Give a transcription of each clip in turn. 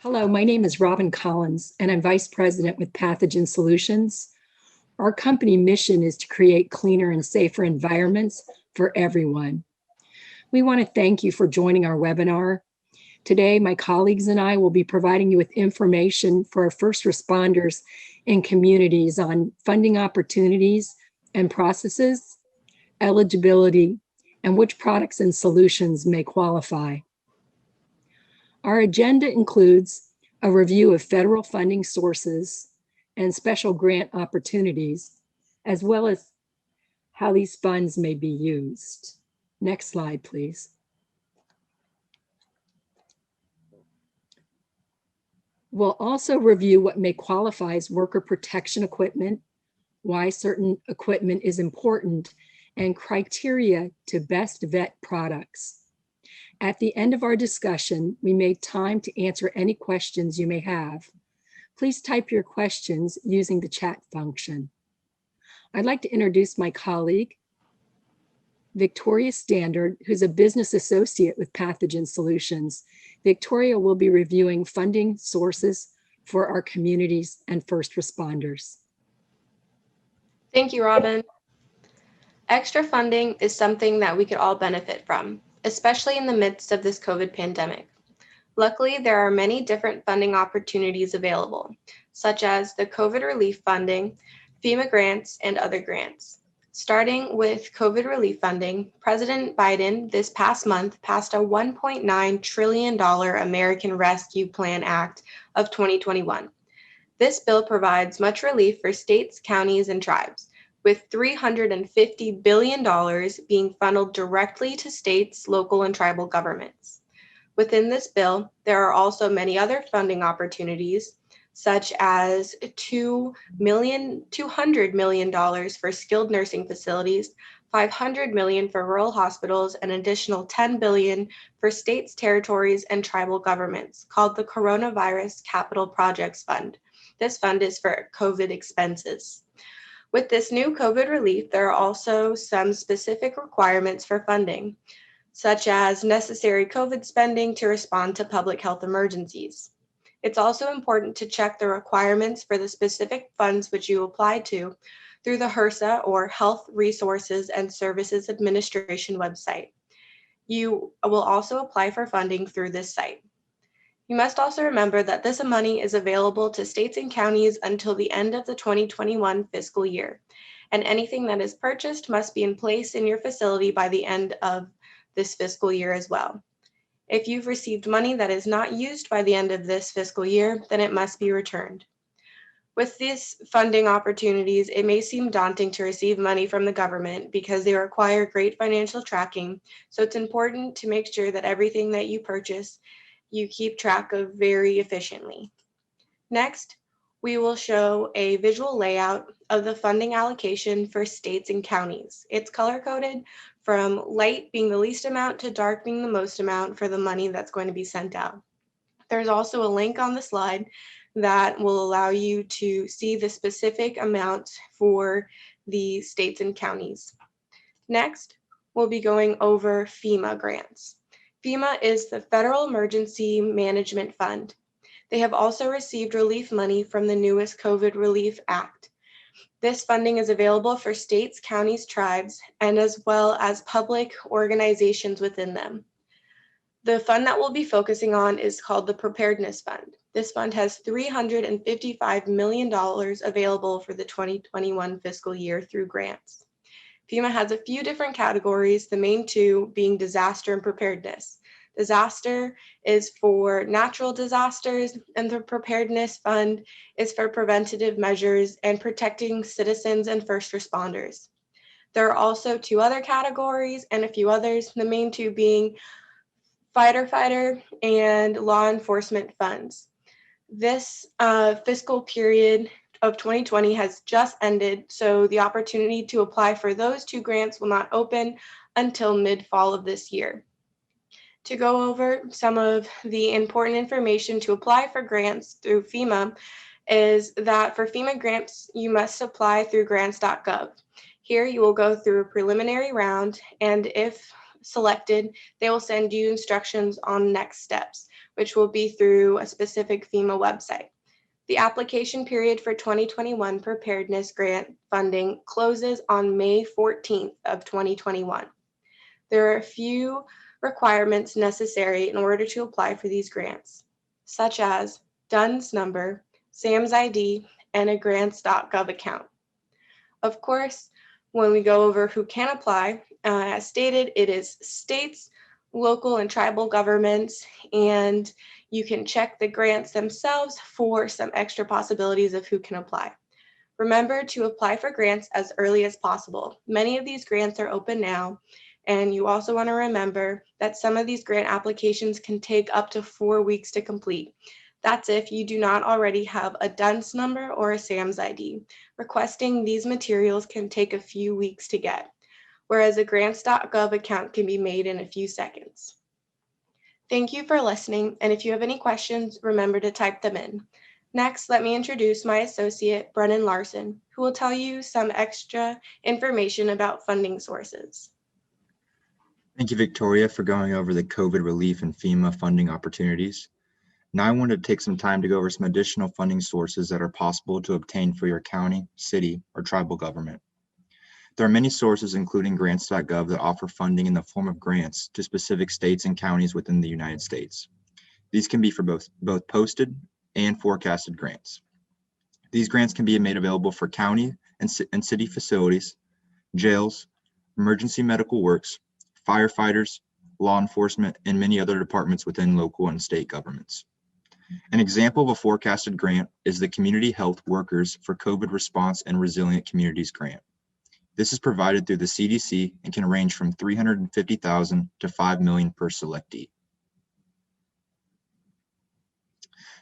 Hello, my name is Robin Collins, and I'm Vice President with Pathogen Solutions. Our company mission is to create cleaner and safer environments for everyone. We want to thank you for joining our webinar. Today, my colleagues and I will be providing you with information for our first responders and communities on funding opportunities and processes, eligibility, and which products and solutions may qualify. Our agenda includes a review of federal funding sources and special grant opportunities, as well as how these funds may be used. Next slide, please. We'll also review what may qualify as worker protection equipment, why certain equipment is important, and criteria to best vet products. At the end of our discussion, we made time to answer any questions you may have. Please type your questions using the chat function. I'd like to introduce my colleague, Victoria Standard, who's a business associate with Pathogen Solutions. Victoria will be reviewing funding sources for our communities and first responders. Thank you, Robin. Extra funding is something that we could all benefit from, especially in the midst of this COVID pandemic. Luckily, there are many different funding opportunities available, such as the COVID relief funding, FEMA grants, and other grants. Starting with COVID relief funding, President Biden this past month passed a $1.9 trillion American Rescue Plan Act of 2021. This bill provides much relief for states, counties, and tribes, with $350 billion being funneled directly to states, local, and tribal governments. Within this bill, there are also many other funding opportunities, such as $200 million for skilled nursing facilities, $500 million for rural hospitals, and an additional $10 billion for states, territories, and tribal governments, called the Coronavirus Capital Projects Fund. This fund is for COVID expenses. With this new COVID relief, there are also some specific requirements for funding, such as necessary COVID spending to respond to public health emergencies. It's also important to check the requirements for the specific funds which you apply to through the HRSA, or Health Resources and Services Administration website. You will also apply for funding through this site. You must also remember that this money is available to states and counties until the end of the 2021 fiscal year, and anything that is purchased must be in place in your facility by the end of this fiscal year as well. If you've received money that is not used by the end of this fiscal year, then it must be returned. With these funding opportunities, it may seem daunting to receive money from the government because they require great financial tracking, so it's important to make sure that everything that you purchase you keep track of very efficiently. Next, we will show a visual layout of the funding allocation for states and counties. It's color-coded from light being the least amount to dark being the most amount for the money that's going to be sent out. There's also a link on the slide that will allow you to see the specific amounts for the states and counties. Next, we'll be going over FEMA grants. FEMA is the Federal Emergency Management Fund. They have also received relief money from the newest COVID Relief Act. This funding is available for states, counties, tribes, and as well as public organizations within them. The fund that we'll be focusing on is called the Preparedness Fund. This fund has $355 million available for the 2021 fiscal year through grants. FEMA has a few different categories, the main two being disaster and preparedness. Disaster is for natural disasters, and the Preparedness Fund is for preventative measures and protecting citizens and first responders. There are also two other categories and a few others, the main two being fighter and law enforcement funds. This fiscal period of 2020 has just ended, so the opportunity to apply for those two grants will not open until mid-fall of this year. To go over some of the important information to apply for grants through FEMA is that for FEMA grants, you must apply through grants.gov. Here you will go through a preliminary round, and if selected, they will send you instructions on next steps, which will be through a specific FEMA website. The application period for 2021 preparedness grant funding closes on May 14th of 2021. There are a few requirements necessary in order to apply for these grants, such as DUNS number, SAM's ID, and a grants.gov account. Of course, when we go over who can apply, as stated, it is states, local and tribal governments, and you can check the grants themselves for some extra possibilities of who can apply. Remember to apply for grants as early as possible. Many of these grants are open now, and you also want to remember that some of these grant applications can take up to 4 weeks to complete. That's if you do not already have a DUNS number or a SAM's ID. Requesting these materials can take a few weeks to get, whereas a grants.gov account can be made in a few seconds. Thank you for listening, and if you have any questions, remember to type them in. Next, let me introduce my associate, Brennan Larson, who will tell you some extra information about funding sources. Thank you, Victoria, for going over the COVID relief and FEMA funding opportunities. Now I want to take some time to go over some additional funding sources that are possible to obtain for your county, city, or tribal government. There are many sources, including grants.gov, that offer funding in the form of grants to specific states and counties within the United States. These can be for both posted and forecasted grants. These grants can be made available for county and city facilities, jails, emergency medical works, firefighters, law enforcement, and many other departments within local and state governments. An example of a forecasted grant is the Community Health Workers for COVID Response and Resilient Communities grant. This is provided through the CDC and can range from $350,000 to $5 million per selectee.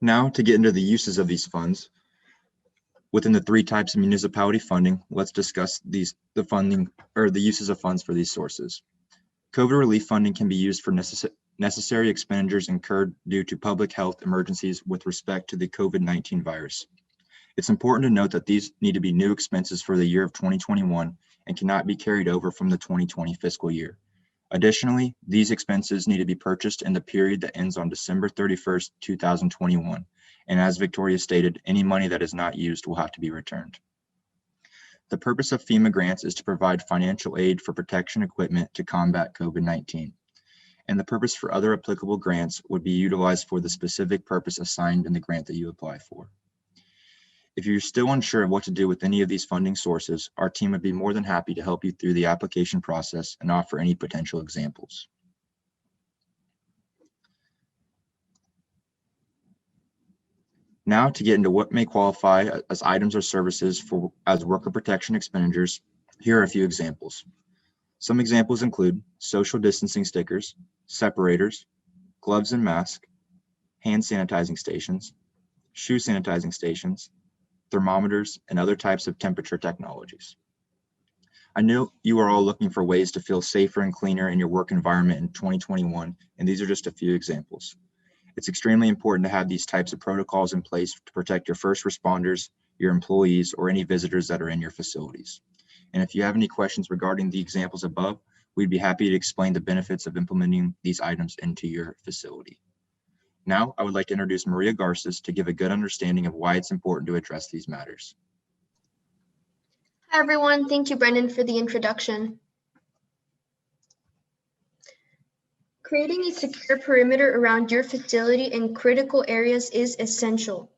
Now, to get into the uses of these funds, within the 3 types of municipality funding, let's discuss the uses of funds for these sources. COVID relief funding can be used for necessary expenditures incurred due to public health emergencies with respect to the COVID-19 virus. It's important to note that these need to be new expenses for the year of 2021 and cannot be carried over from the 2020 fiscal year. Additionally, these expenses need to be purchased in the period that ends on December 31st, 2021. And as Victoria stated, any money that is not used will have to be returned. The purpose of FEMA grants is to provide financial aid for protection equipment to combat COVID-19. And the purpose for other applicable grants would be utilized for the specific purpose assigned in the grant that you apply for. If you're still unsure of what to do with any of these funding sources, our team would be more than happy to help you through the application process and offer any potential examples. Now, to get into what may qualify as items or services as worker protection expenditures, here are a few examples. Some examples include social distancing stickers, separators, gloves and masks, hand sanitizing stations, shoe sanitizing stations, thermometers, and other types of temperature technologies. I know you are all looking for ways to feel safer and cleaner in your work environment in 2021, and these are just a few examples. It's extremely important to have these types of protocols in place to protect your first responders, your employees, or any visitors that are in your facilities. And if you have any questions regarding the examples above, we'd be happy to explain the benefits of implementing these items into your facility. Now, I would like to introduce Maria Garces to give a good understanding of why it's important to address these matters. Hi, everyone. Thank you, Brendan, for the introduction. Creating a secure perimeter around your facility in critical areas is essential.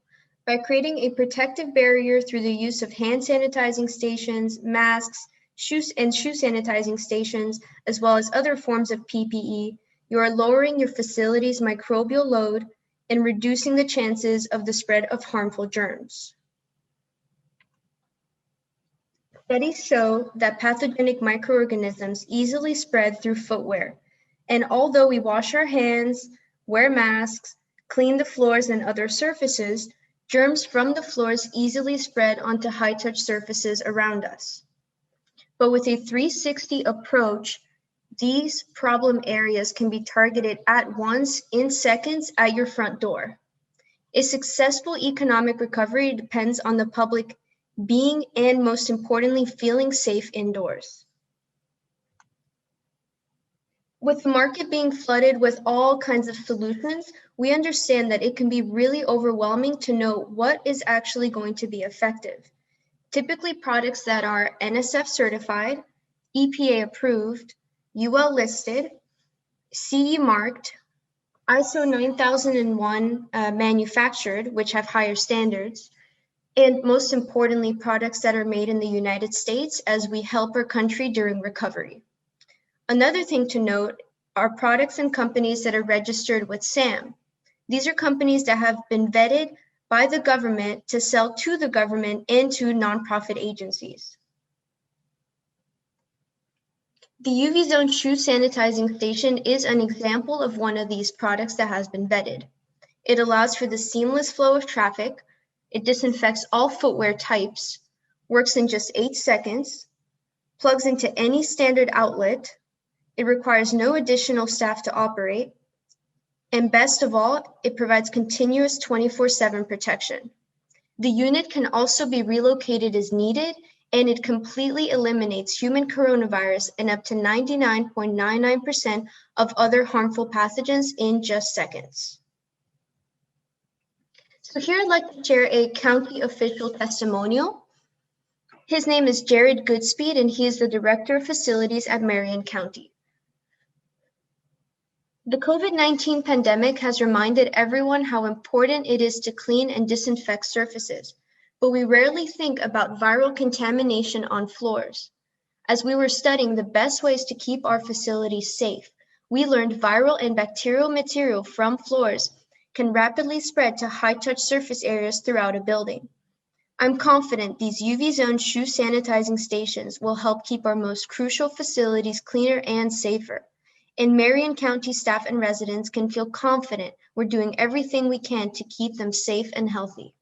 By creating a protective barrier through the use of hand sanitizing stations, masks, shoe sanitizing stations, as well as other forms of PPE, you are lowering your facility's microbial load and reducing the chances of the spread of harmful germs. Studies show that pathogenic microorganisms easily spread through footwear. And although we wash our hands, wear masks, clean the floors and other surfaces, germs from the floors easily spread onto high-touch surfaces around us. But with a 360 approach, these problem areas can be targeted at once in seconds at your front door. A successful economic recovery depends on the public being and, most importantly, feeling safe indoors. With the market being flooded with all kinds of solutions, we understand that it can be really overwhelming to know what is actually going to be effective. Typically, products that are NSF certified, EPA approved, UL listed, CE marked, ISO 9001 manufactured, which have higher standards, and most importantly, products that are made in the United States as we help our country during recovery. Another thing to note are products and companies that are registered with SAM. These are companies that have been vetted by the government to sell to the government and to nonprofit agencies. The UV Zone shoe sanitizing station is an example of one of these products that has been vetted. It allows for the seamless flow of traffic. It disinfects all footwear types, works in just 8 seconds, plugs into any standard outlet. It requires no additional staff to operate. And best of all, it provides continuous 24/7 protection. The unit can also be relocated as needed, and it completely eliminates human coronavirus and up to 99.99% of other harmful pathogens in just seconds. So here I'd like to share a county official testimonial. His name is Jared Goodspeed, and he is the Director of Facilities at Marion County. The COVID-19 pandemic has reminded everyone how important it is to clean and disinfect surfaces, but we rarely think about viral contamination on floors. As we were studying the best ways to keep our facilities safe, we learned viral and bacterial material from floors can rapidly spread to high-touch surface areas throughout a building. I'm confident these UV Zone shoe sanitizing stations will help keep our most crucial facilities cleaner and safer. And Marion County staff and residents can feel confident we're doing everything we can to keep them safe and healthy.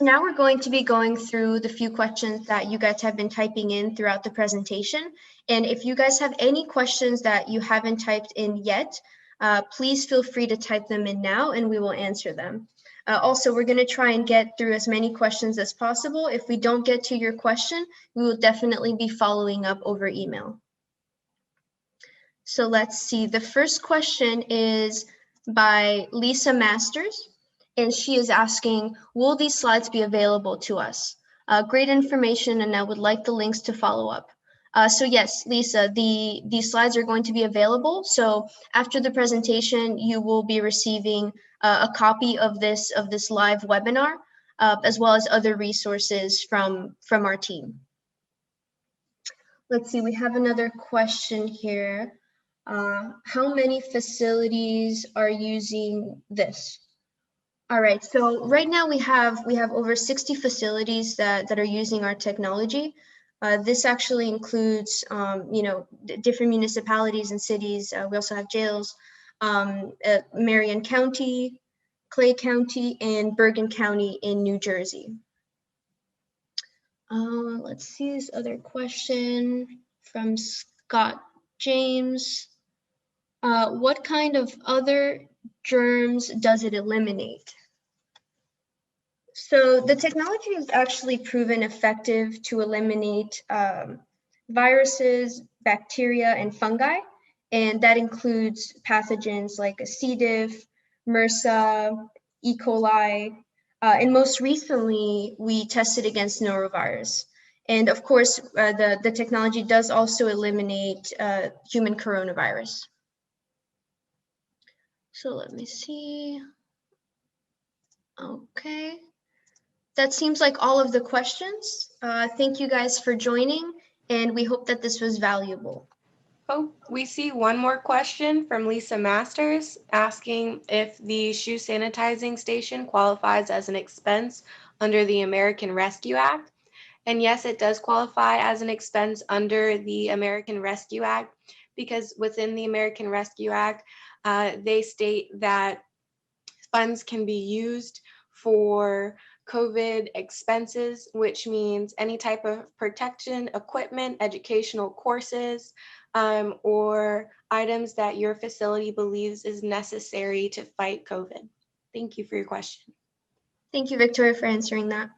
Now we're going to be going through the few questions that you guys have been typing in throughout the presentation. And if you guys have any questions that you haven't typed in yet, please feel free to type them in now and we will answer them. Also, we're going to try and get through as many questions as possible. If we don't get to your question, we will definitely be following up over email. So let's see. The first question is by Lisa Masters, and she is asking, will these slides be available to us? Great information, and I would like the links to follow up. So yes, Lisa, these slides are going to be available. So after the presentation, you will be receiving a copy of this live webinar, as well as other resources from our team. Let's see, we have another question here. How many facilities are using this? All right, so right now we have over 60 facilities that are using our technology. This actually includes, different municipalities and cities. We also have jails, Marion County, Clay County, and Bergen County in New Jersey. Let's see this other question from Scott James. What kind of other germs does it eliminate? So the technology has actually proven effective to eliminate viruses, bacteria, and fungi, and that includes pathogens like C. diff, MRSA, E. coli, and most recently, we tested against norovirus. And of course, the technology does also eliminate human coronavirus. So let me see. Okay. That seems like all of the questions. Thank you guys for joining, and we hope that this was valuable. Oh, we see one more question from Lisa Masters asking if the shoe sanitizing station qualifies as an expense under the American Rescue Act. And yes, it does qualify as an expense under the American Rescue Act, because within the American Rescue Act, they state that funds can be used for COVID expenses, which means any type of protection, equipment, educational courses, or items that your facility believes is necessary to fight COVID. Thank you for your question. Thank you, Victoria, for answering that.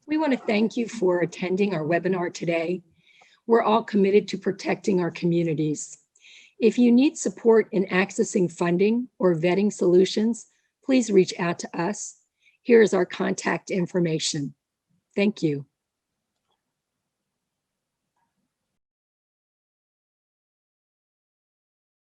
We want to thank you for attending our webinar today. We're all committed to protecting our communities. If you need support in accessing funding or vetting solutions, please reach out to us. Here is our contact information. Thank you.